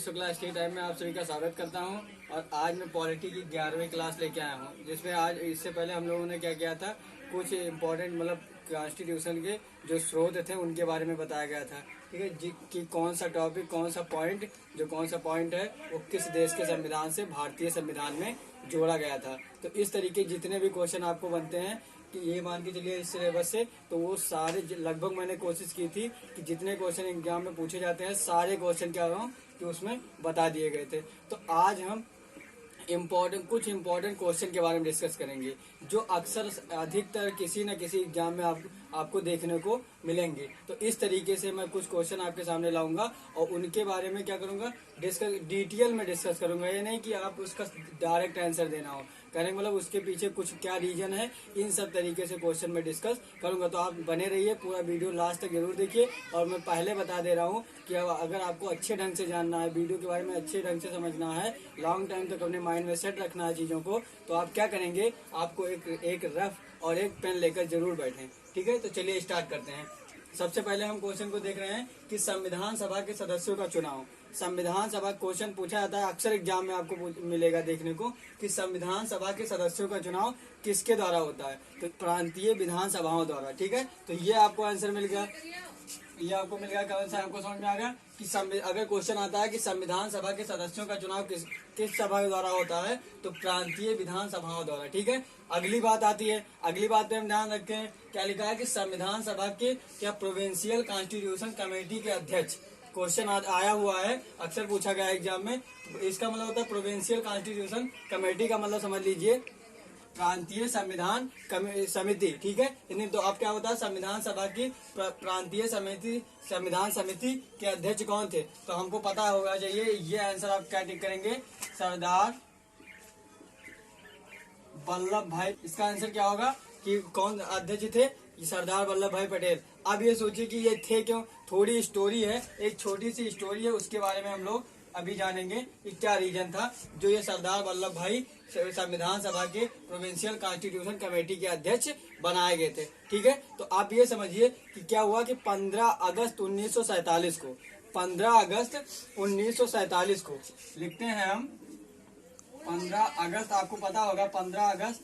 Shukla study time में आप सभी का स्वागत करता हूं। और आज मैं पॉलिटी की 11वीं क्लास लेके आया हूं, जिसमें आज इससे पहले हम लोगों ने क्या किया था, कुछ इम्पोर्टेंट मतलब कॉन्स्टिट्यूशन के जो स्रोत थे उनके बारे में बताया गया था। ठीक है जी, कि कौन सा टॉपिक, कौन सा पॉइंट है वो किस देश के संविधान से भारतीय संविधान में जोड़ा गया था। तो इस तरीके जितने भी क्वेश्चन आपको बनते हैं कि ये मान के चलिए इस सिलेबस से, तो वो सारे लगभग मैंने कोशिश की थी कि जितने क्वेश्चन एग्जाम में पूछे जाते हैं सारे क्वेश्चन क्या हो कि उसमें बता दिए गए थे। तो आज हम कुछ इम्पोर्टेंट क्वेश्चन के बारे में डिस्कस करेंगे जो अक्सर अधिकतर किसी न किसी एग्जाम में आपको देखने को मिलेंगे। तो इस तरीके से मैं कुछ क्वेश्चन आपके सामने लाऊंगा और उनके बारे में क्या करूंगा, डिटेल में डिस्कस करूंगा। ये नहीं कि आप उसका डायरेक्ट आंसर देना हो, कहने मतलब उसके पीछे कुछ क्या रीजन है, इन सब तरीके से क्वेश्चन में डिस्कस करूंगा। तो आप बने रहिए, पूरा वीडियो लास्ट तक जरूर देखिए। और मैं पहले बता दे रहा हूँ कि अगर आपको अच्छे ढंग से जानना है, वीडियो के बारे में अच्छे ढंग से समझना है, लॉन्ग टाइम तक अपने माइंड में सेट रखना है चीजों को, तो आप क्या करेंगे, आपको एक रफ और एक पेन लेकर जरूर बैठें। ठीक है, तो चलिए स्टार्ट करते हैं। सबसे पहले हम क्वेश्चन को देख रहे हैं कि संविधान सभा के सदस्यों का चुनाव। संविधान सभा क्वेश्चन पूछा जाता है अक्सर एग्जाम में, आपको मिलेगा देखने को कि संविधान सभा के सदस्यों का चुनाव किसके द्वारा होता है, तो प्रांतीय विधानसभाओं द्वारा। ठीक है, तो ये आपको आंसर मिल गया, ये आपको मिल गया। कौन सा आपको समझ में आ गया कि अगर क्वेश्चन आता है कि संविधान सभा के सदस्यों का चुनाव किस सभा के द्वारा होता है, तो प्रांतीय विधानसभाओं द्वारा। ठीक है, अगली बात आती है, अगली बात पे हम ध्यान रखते हैं क्या लिखा है कि संविधान सभा के क्या प्रोविंशियल कॉन्स्टिट्यूशन कमेटी के अध्यक्ष। क्वेश्चन आया हुआ है, अक्सर पूछा गया है एग्जाम में। इसका मतलब होता है प्रोविंशियल कॉन्स्टिट्यूशन कमेटी का मतलब समझ लीजिए प्रांतीय संविधान समिति। ठीक है, नहीं तो अब क्या होता है, संविधान सभा की प्रांतीय संविधान समिति के अध्यक्ष कौन थे, तो हमको पता होगा चाहिए। ये आंसर आप क्या टिक करेंगे, सरदार वल्लभ भाई। इसका आंसर क्या होगा कि कौन अध्यक्ष थे, सरदार वल्लभ भाई पटेल। अब ये सोचिए कि ये थे क्यों, थोड़ी स्टोरी है, एक छोटी सी स्टोरी है, उसके बारे में हम लोग अभी जानेंगे कि क्या रीजन था जो ये सरदार वल्लभ भाई संविधान सभा के प्रोविंशियल कॉन्स्टिट्यूशन कमेटी के अध्यक्ष बनाए गए थे। ठीक है, तो आप ये समझिए कि क्या हुआ कि 15 अगस्त 1947 को, 15 अगस्त 1947 को लिखते हैं हम 15 अगस्त। आपको पता होगा 15 अगस्त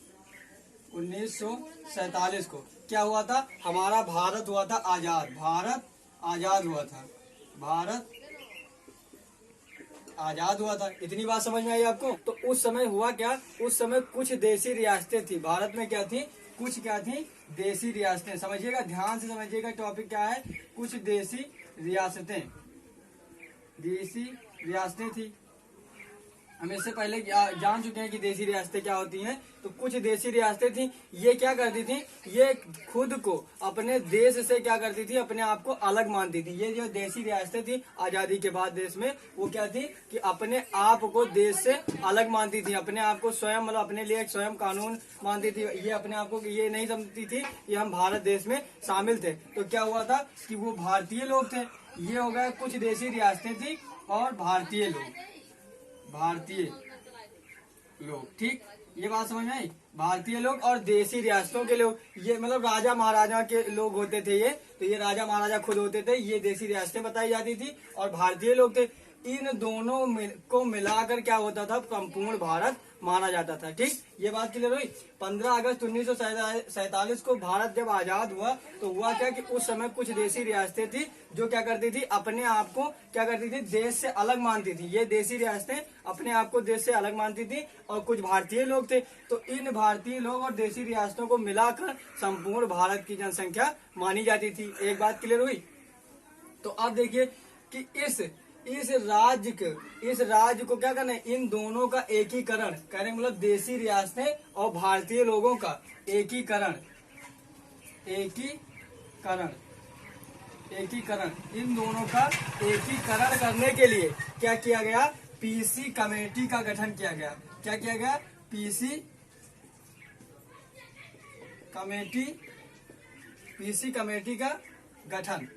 1947 को क्या हुआ था, हमारा भारत हुआ था आजाद, भारत आजाद हुआ था, भारत आजाद हुआ था। इतनी बात समझ में आई आपको। तो उस समय हुआ क्या, उस समय कुछ देशी रियासतें थी भारत में, क्या थी, कुछ क्या थी, देशी रियासतें। समझिएगा, ध्यान से समझिएगा, टॉपिक क्या है, कुछ देशी रियासतें, देशी रियासतें थी। हम इससे पहले जान चुके हैं कि देशी रियासतें क्या होती हैं। तो कुछ देशी रियासतें थी, ये क्या करती थी, ये खुद को अपने देश से क्या करती थी, अपने आप को अलग मानती थी। ये जो देशी रियासतें थी आजादी के बाद देश में, वो क्या थी कि अपने आप को देश से अलग मानती थी, अपने आप को स्वयं मतलब अपने लिए एक स्वयं कानून मानती थी। ये अपने आप को ये नहीं समझती थी कि हम भारत देश में शामिल थे। तो क्या हुआ था कि वो भारतीय लोग थे। ये हो गया, कुछ देशी रियासतें थी और भारतीय लोग, भारतीय लोग। ठीक, ये बात समझ में आई, भारतीय लोग और देशी रियासतों के लोग, ये मतलब राजा महाराजा के लोग होते थे। ये तो ये राजा महाराजा खुद होते थे, ये देशी रियासतें बताई जाती थी और भारतीय लोग थे। इन दोनों को मिलाकर क्या होता था, संपूर्ण भारत माना जाता था। ठीक, ये बात क्लियर हुई। 15 अगस्त 1947 को भारत जब आजाद हुआ तो हुआ क्या कि उस समय कुछ देशी रियासतें थी जो क्या करती थी, अपने आप को क्या करती थी, देश से अलग मानती थी। ये देशी रियासतें अपने आप को देश से अलग मानती थी और कुछ भारतीय लोग थे। तो इन भारतीय लोग और देशी रियासतों को मिलाकर संपूर्ण भारत की जनसंख्या मानी जाती थी। एक बात क्लियर हुई। तो अब देखिए कि इस राज्य को क्या करना है, इन दोनों का एकीकरण करें, मतलब देशी रियासतें और भारतीय लोगों का एकीकरण, इन दोनों का एकीकरण करने के लिए क्या किया गया, पीसी कमेटी का गठन किया गया। क्या किया गया, पीसी कमेटी का गठन,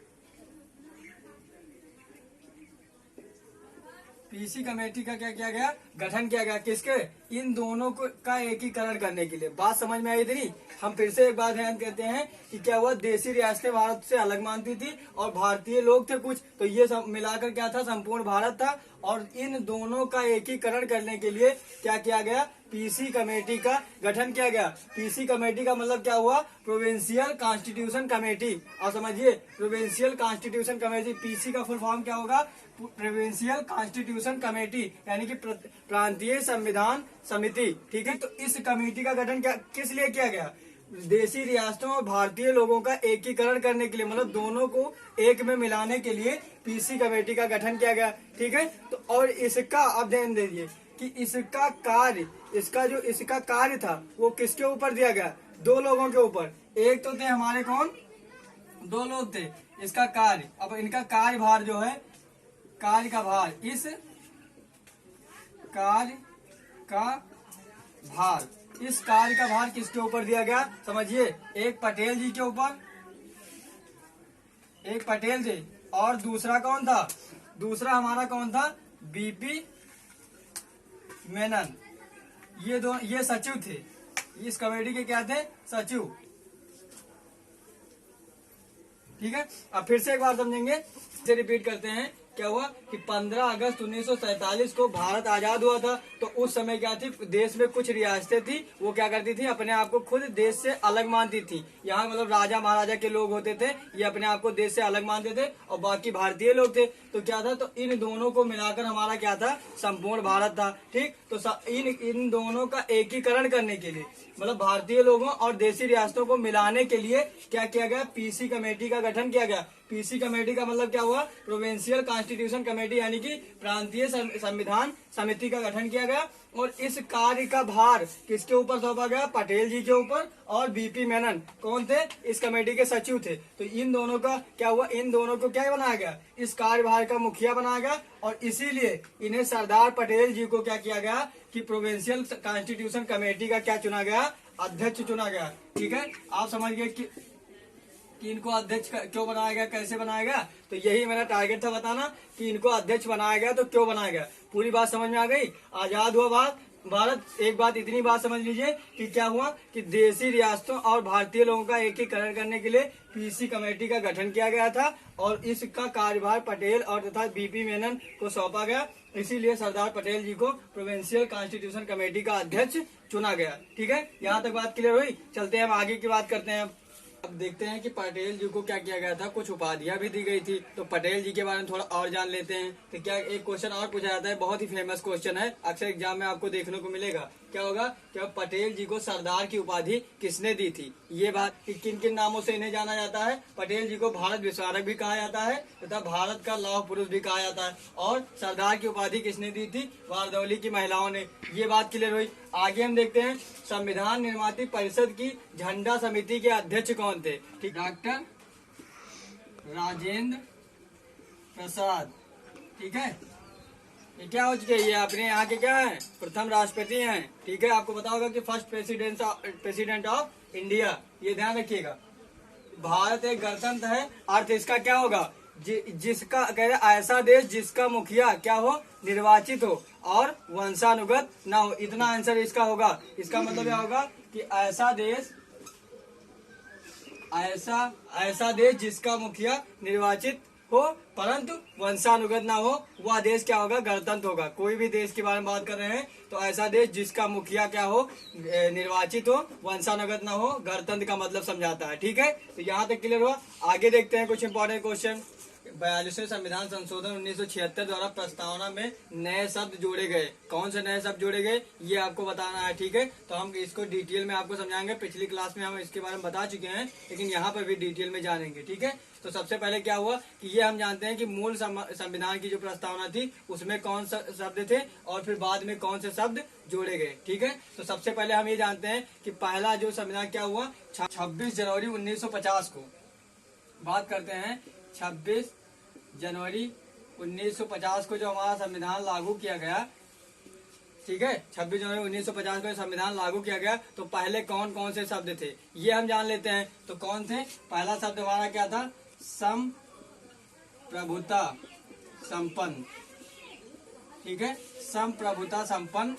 पीसी कमेटी का क्या किया गया, गठन किया गया, किसके? इन दोनों को का एकीकरण करने के लिए। बात समझ में आई इतनी? हम फिर से एक बात ध्यान करते हैं कि क्या हुआ, देशी रियासतें भारत से अलग मानती थी और भारतीय लोग थे कुछ, तो ये सब मिलाकर क्या था, संपूर्ण भारत था। और इन दोनों का एकीकरण करने के लिए क्या किया गया, पीसी कमेटी का गठन किया गया। पीसी कमेटी का मतलब क्या हुआ, प्रोविंशियल कॉन्स्टिट्यूशन कमेटी। और समझिए, प्रोविंशियल कॉन्स्टिट्यूशन कमेटी, पीसी का फुल फॉर्म क्या होगा, प्रोविंशियल कॉन्स्टिट्यूशन कमेटी, यानी कि प्रांतीय संविधान समिति। ठीक है, तो इस कमेटी का गठन क्या किस लिए किया गया, देशी रियासतों और भारतीय लोगों का एकीकरण करने के लिए, मतलब दोनों को एक में मिलाने के लिए पीसी कमेटी का गठन किया गया। ठीक है, तो और इसका अब ध्यान दीजिए कि इसका कार्य, इसका कार्य था वो किसके ऊपर दिया गया, दो लोगों के ऊपर। एक तो थे हमारे कौन, दो लोग थे। इसका कार्य, अब इनका कार्यभार जो है, कार्य का भार, इस कार्य का भार, इस कार्य का भार किसके ऊपर दिया गया, समझिए, एक पटेल जी के ऊपर, एक पटेल थे, और दूसरा कौन था, दूसरा हमारा कौन था, बीपी मेनन। ये सचिव थे, इस कमेटी के क्या थे, सचिव। ठीक है, अब फिर से एक बार समझेंगे, इसे रिपीट करते हैं। क्या हुआ कि 15 अगस्त 1947 को भारत आजाद हुआ था। तो उस समय क्या थी, देश में कुछ रियासतें थी, वो क्या करती थी, अपने आप को खुद देश से अलग मानती थी। यहाँ मतलब राजा महाराजा के लोग होते थे, ये अपने आप को देश से अलग मानते थे, और बाकी भारतीय लोग थे। तो क्या था, तो इन दोनों को मिलाकर हमारा क्या था, संपूर्ण भारत था। ठीक, तो इन दोनों का एकीकरण करने के लिए, मतलब भारतीय लोगों और देशी रियासतों को मिलाने के लिए क्या किया गया, पीसी कमेटी का गठन किया गया। पीसी कमेटी का मतलब क्या हुआ, प्रोविंशियल कॉन्स्टिट्यूशन कमेटी, यानी कि प्रांतीय संविधान समिति का गठन किया गया। और इस कार्य का भार किसके ऊपर सौंपा गया, पटेल जी के ऊपर, और बीपी मेनन कौन थे, इस कमेटी के सचिव थे। तो इन दोनों का क्या हुआ, इन दोनों को क्या बनाया गया, इस कार्यभार का मुखिया बनाया गया। और इसीलिए इन्हें सरदार पटेल जी को क्या किया गया कि प्रोविंशियल कॉन्स्टिट्यूशन कमेटी का क्या चुना गया, अध्यक्ष चुना गया। ठीक है, आप समझ गए कि इनको अध्यक्ष क्यों बनाया गया, कैसे बनाया गया। तो यही मेरा टारगेट था बताना कि इनको अध्यक्ष बनाया गया, तो क्यों बनाया गया। पूरी बात समझ में आ गई। आजाद हुआ भारत, एक बात इतनी बात समझ लीजिए कि क्या हुआ कि देशी रियासतों और भारतीय लोगों का एकीकरण करने के लिए पीसी कमेटी का गठन किया गया था, और इसका कार्यभार पटेल और तथा बीपी मेनन को सौंपा गया। इसीलिए सरदार पटेल जी को प्रोविंशियल कॉन्स्टिट्यूशन कमेटी का अध्यक्ष चुना गया। ठीक है, यहाँ तक बात क्लियर हुई। चलते हैं हम आगे की बात करते हैं। अब देखते हैं कि पटेल जी को क्या किया गया था, कुछ उपाधियां भी दी गई थी। तो पटेल जी के बारे में थोड़ा और जान लेते हैं। तो क्या एक क्वेश्चन और पूछा जाता है, बहुत ही फेमस क्वेश्चन है, अक्सर एग्जाम में आपको देखने को मिलेगा। क्या होगा, क्या पटेल जी को सरदार की उपाधि किसने दी थी। ये बात कि किन किन नामों से इन्हें जाना जाता है। पटेल जी को भारत विस्तारक भी कहा जाता है तथा भारत का लौह पुरुष भी कहा जाता है। और सरदार की उपाधि किसने दी थी, वारदौली की महिलाओं ने। ये बात क्लियर हुई। आगे हम देखते हैं, संविधान निर्माती परिषद की झंडा समिति के अध्यक्ष कौन थे। ठीक, डॉक्टर राजेंद्र प्रसाद। ठीक है, ये क्या हो चुके, ये अपने यहाँ के क्या हैं, प्रथम राष्ट्रपति हैं। ठीक है, आपको पता होगा कि फर्स्ट प्रेसिडेंट ऑफ इंडिया, ये ध्यान रखिएगा। भारत एक गणतंत्र है, अर्थ इसका क्या होगा, जिसका कह रहे ऐसा देश जिसका मुखिया क्या हो, निर्वाचित हो और वंशानुगत ना हो। इतना आंसर इसका होगा। इसका मतलब क्या होगा कि ऐसा देश जिसका मुखिया निर्वाचित हो परंतु वंशानुगत ना हो, वह देश क्या होगा, गणतंत्र होगा। कोई भी देश के बारे में बात कर रहे हैं तो ऐसा देश जिसका मुखिया क्या हो, निर्वाचित हो, वंशानुगत ना हो, गणतंत्र का मतलब समझाता है। ठीक है, तो यहाँ तक क्लियर हुआ। आगे देखते हैं कुछ इंपॉर्टेंट क्वेश्चन। 42वें संविधान संशोधन 1976 द्वारा प्रस्तावना में नए शब्द जोड़े गए। कौन से नए शब्द जोड़े गए, ये आपको बताना है। ठीक है, तो हम इसको डिटेल में आपको समझाएंगे। पिछली क्लास में हम इसके बारे में बता चुके हैं, लेकिन यहाँ पर भी डिटेल में जानेंगे। ठीक है, तो सबसे पहले क्या हुआ कि ये हम जानते हैं कि मूल संविधान की जो प्रस्तावना थी उसमें कौन सा शब्द थे और फिर बाद में कौन से शब्द जोड़े गए। ठीक है, तो सबसे पहले हम ये जानते हैं कि पहला जो संविधान क्या हुआ, 26 जनवरी 1950 को बात करते हैं। 26 जनवरी 1950 को जो हमारा संविधान लागू किया गया। ठीक है, 26 जनवरी 1950 को संविधान लागू किया गया। तो पहले कौन कौन से शब्द थे ये हम जान लेते हैं। तो कौन थे, पहला शब्द हमारा क्या था, संप्रभुता संपन्न। ठीक है, संप्रभुता संपन्न,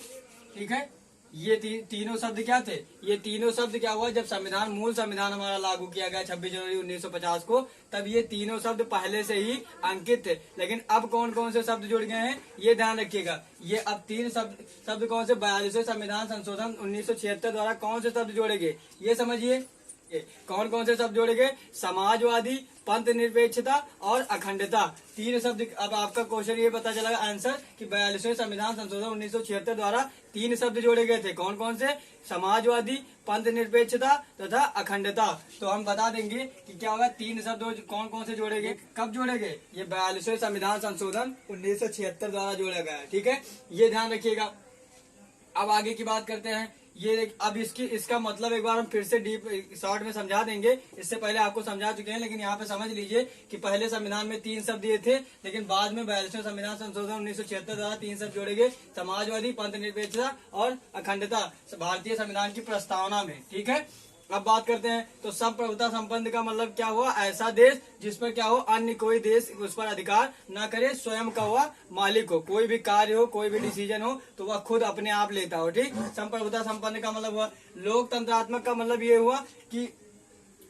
ठीक है। ये तीनों शब्द क्या थे? ये तीनों शब्द क्या हुआ जब संविधान, मूल संविधान हमारा लागू किया गया 26 जनवरी 1950 को, तब ये तीनों शब्द पहले से ही अंकित थे। लेकिन अब कौन कौन से शब्द जुड़ गए हैं ये ध्यान रखिएगा। ये अब तीन शब्द कौन से? 42वें संविधान संशोधन 1976 द्वारा कौन से शब्द जोड़े गए ये समझिए। कौन कौन से शब्द जोड़े गए? समाजवादी, पंथ निरपेक्षता और अखंडता, तीन शब्द। अब आपका क्वेश्चन ये पता चला आंसर कि 42वें संविधान संशोधन 1976 द्वारा तीन शब्द जोड़े गए थे। कौन कौन से? समाजवादी, पंथ निरपेक्षता तथा अखंडता। तो हम बता देंगे कि क्या होगा, तीन शब्द कौन कौन से जोड़े गए, कब जोड़े गए? ये 42वें संविधान संशोधन 1976 द्वारा जोड़ा गया है, ठीक है, ये ध्यान रखिएगा। अब आगे की बात करते हैं। ये अब इसका मतलब एक बार हम फिर से डीप शॉर्ट में समझा देंगे। इससे पहले आपको समझा चुके हैं, लेकिन यहाँ पे समझ लीजिए कि पहले संविधान में तीन शब्द दिए थे, लेकिन बाद में 42वें संविधान संशोधन 1976 द्वारा तीन शब्द जोड़े गए, समाजवादी, पंथ निरपेक्षता और अखंडता, भारतीय संविधान की प्रस्तावना में, ठीक है। अब बात करते हैं तो संप्रभुता संपन्न का मतलब क्या हुआ? ऐसा देश जिस पर क्या हो, अन्य कोई देश उस पर अधिकार न करे, स्वयं का हुआ मालिक हो, कोई भी कार्य हो, कोई भी डिसीजन हो तो वह खुद अपने आप लेता हो, ठीक। संप्रभुता संपन्न का मतलब हुआ। लोकतंत्रात्मक का मतलब ये हुआ कि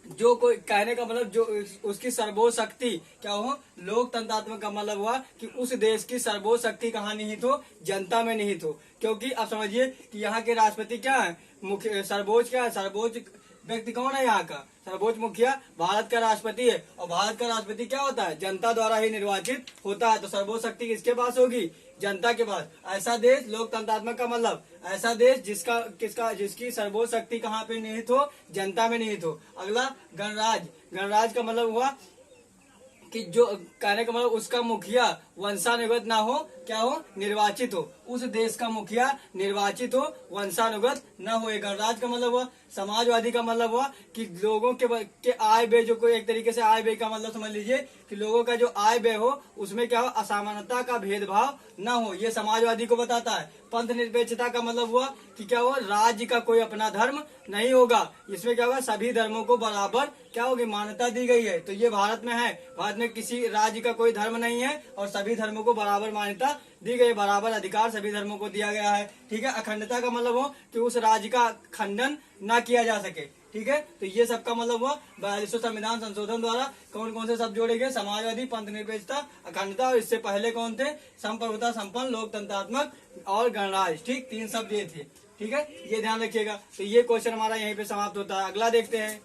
जो कोई, कहने का मतलब जो उसकी सर्वोच्च शक्ति क्या हो, लोकतंत्रात्मक का मतलब हुआ कि उस देश की सर्वोच्च शक्ति कहाँ निहित हो? जनता में निहित हो। क्योंकि अब समझिए कि यहाँ के राष्ट्रपति क्या है? मुख्य सर्वोच्च क्या है? सर्वोच्च व्यक्ति कौन है यहाँ का? सर्वोच्च मुखिया भारत का राष्ट्रपति है, और भारत का राष्ट्रपति क्या होता है? जनता द्वारा ही निर्वाचित होता है। तो सर्वोच्च शक्ति किसके पास होगी? जनता के पास। ऐसा देश, लोकतंत्रात्मक का मतलब ऐसा देश जिसकी सर्वोच्च शक्ति कहाँ पे निहित हो? जनता में निहित हो। अगला गणराज्य। गणराज्य का मतलब हुआ कि जो, कहने का मतलब उसका मुखिया वंशानुगत ना हो, क्या हो? निर्वाचित हो। उस देश का मुखिया निर्वाचित हो, वंशानुगत न हो। गणराज्य का मतलब हुआ। समाजवादी का मतलब हुआ कि लोगों के आय व्यय, जो कोई एक तरीके से आय व्यय का मतलब समझ लीजिए कि लोगों का जो आय व्यय हो उसमें क्या हो? असमानता का भेदभाव न हो, ये समाजवादी को बताता है। पंथ निरपेक्षता का मतलब हुआ कि क्या हुआ? राज्य का कोई अपना धर्म नहीं होगा, इसमें क्या होगा? सभी धर्मों को बराबर क्या होगी? मान्यता दी गई है। तो ये भारत में है, भारत में किसी राज्य का कोई धर्म नहीं है और सभी धर्मों को बराबर मान्यता दी गई, बराबर अधिकार सभी धर्मों को दिया गया है, ठीक है। अखंडता का मतलब हो कि उस राज्य का खंडन न किया जा सके, ठीक है। तो ये सबका मतलब हुआ 42वें संविधान संशोधन द्वारा कौन कौन से शब्द जोड़े गए? समाजवादी, पंथ निरपेक्षता, अखंडता, और इससे पहले कौन थे? संप्रभुता संपन्न, लोकतंत्रात्मक और गणराज्य, ठीक, तीन शब्द ये थे, ठीक है, ये ध्यान रखिएगा। तो ये क्वेश्चन हमारा यहीं पे समाप्त होता है। अगला देखते हैं।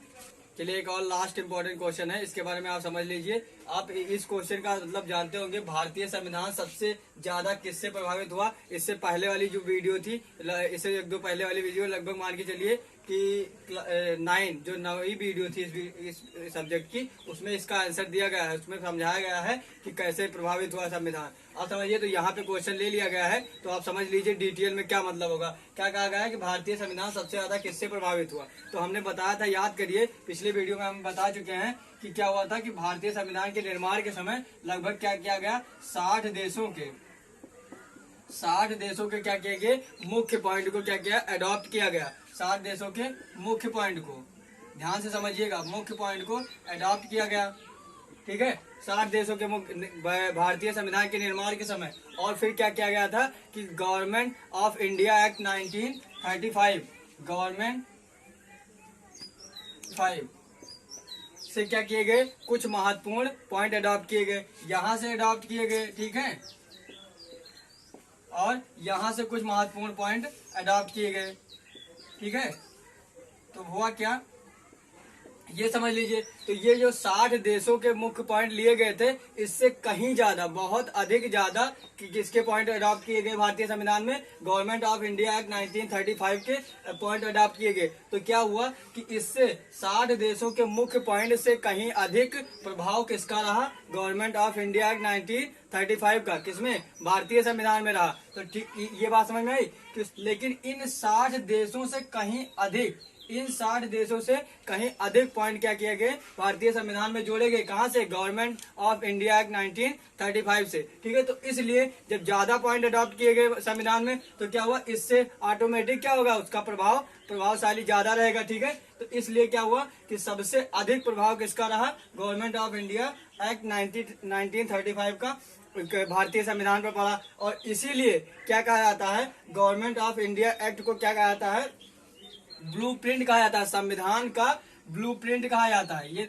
चलिए, एक और लास्ट इंपॉर्टेंट क्वेश्चन है, इसके बारे में आप समझ लीजिए। आप इस क्वेश्चन का मतलब जानते होंगे, भारतीय संविधान सबसे ज्यादा किससे प्रभावित हुआ? इससे पहले वाली जो वीडियो थी, इससे एक दो पहले वाली वीडियो, लगभग मान के चलिए कि 9 जो नवी वीडियो थी इस सब्जेक्ट की, उसमें इसका आंसर दिया गया है, उसमें समझाया गया है कि कैसे प्रभावित हुआ संविधान। आप समझिए, तो यहाँ पे क्वेश्चन ले लिया गया है, तो आप समझ लीजिए डिटेल में क्या मतलब होगा। क्या कहा गया है कि भारतीय संविधान सबसे ज्यादा किससे प्रभावित हुआ? तो हमने बताया था, याद करिए, पिछले वीडियो में हम बता चुके हैं कि क्या हुआ था कि भारतीय संविधान के निर्माण के समय लगभग क्या किया गया? 60 देशों के क्या किया गया? मुख्य पॉइंट को क्या किया? अडॉप्ट किया गया। 60 देशों के मुख्य पॉइंट को, ध्यान से समझिएगा, मुख्य पॉइंट को अडॉप्ट किया गया, ठीक है। 60 देशों के भारतीय संविधान के निर्माण के समय। और फिर क्या किया गया था कि government of India act 1935, government 5 से क्या किए गए? कुछ महत्वपूर्ण पॉइंट अडॉप्ट किए गए, यहाँ से अडॉप्ट किए गए, ठीक है, और यहाँ से कुछ महत्वपूर्ण पॉइंट अडॉप्ट किए गए, ठीक है। तो हुआ क्या, ये समझ लीजिए। तो ये जो 60 देशों के मुख्य पॉइंट लिए गए थे, इससे कहीं ज्यादा, बहुत अधिक ज्यादा कि किसके पॉइंट अडॉप्ट किए गए भारतीय संविधान में? गवर्नमेंट ऑफ इंडिया एक्ट 1935 के पॉइंट अडॉप्ट किए गए। तो क्या हुआ कि इससे 60 देशों के मुख्य पॉइंट से कहीं अधिक प्रभाव किसका रहा? गवर्नमेंट ऑफ इंडिया एक्ट 1935 का। किसमें? भारतीय संविधान में रहा। तो ठीक, ये बात समझ में आई। लेकिन इन 60 देशों से कहीं अधिक इन 60 देशों से कहीं अधिक पॉइंट क्या किए गए, भारतीय संविधान में जोड़े गए। कहाँ से? गवर्नमेंट ऑफ इंडिया एक्ट 1935 से। ठीक है, तो इसलिए जब ज्यादा पॉइंट अडॉप्ट किए गए संविधान में तो क्या हुआ, इससे ऑटोमेटिक क्या होगा, उसका प्रभावशाली ज्यादा रहेगा। ठीक है, तो इसलिए क्या हुआ कि सबसे अधिक प्रभाव किसका रहा, गवर्नमेंट ऑफ इंडिया एक्ट 1935 का भारतीय संविधान पर पड़ा। और इसीलिए क्या कहा जाता है, गवर्नमेंट ऑफ इंडिया एक्ट को क्या कहा जाता है, ब्लूप्रिंट कहा जाता है, संविधान का ब्लूप्रिंट कहा जाता है। ये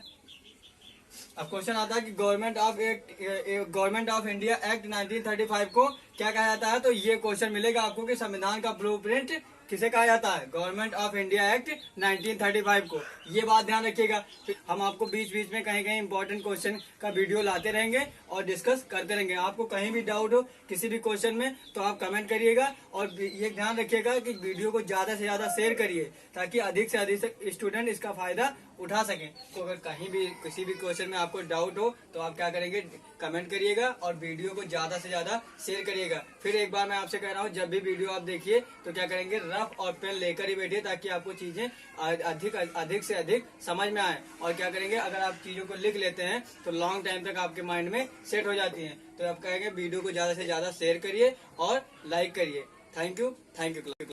अब क्वेश्चन आता है कि गवर्नमेंट ऑफ इंडिया एक्ट 1935 को क्या कहा जाता है, तो ये क्वेश्चन मिलेगा आपको कि संविधान का ब्लूप्रिंट किसे कहा जाता है, गवर्नमेंट ऑफ इंडिया एक्ट 1935 को। ये बात ध्यान रखिएगा। हम आपको बीच बीच में कहीं कहीं इंपॉर्टेंट क्वेश्चन का वीडियो लाते रहेंगे और डिस्कस करते रहेंगे। आपको कहीं भी डाउट हो किसी भी क्वेश्चन में तो आप कमेंट करिएगा, और ये ध्यान रखिएगा कि वीडियो को ज्यादा से ज्यादा शेयर करिए ताकि अधिक से अधिक स्टूडेंट इसका फायदा उठा सकें। तो अगर कहीं भी किसी भी क्वेश्चन में आपको डाउट हो तो आप क्या करेंगे, कमेंट करिएगा और वीडियो को ज्यादा से ज्यादा शेयर करिएगा। फिर एक बार मैं आपसे कह रहा हूँ, जब भी वीडियो आप देखिए तो क्या करेंगे, रफ और पेन लेकर ही बैठिए ताकि आपको चीजें अधिक से अधिक समझ में आए। और क्या करेंगे, अगर आप चीजों को लिख लेते हैं तो लॉन्ग टाइम तक आपके माइंड में सेट हो जाती हैं। तो आप कहेंगे वीडियो को ज्यादा से ज्यादा शेयर करिए और लाइक करिए। Thank you.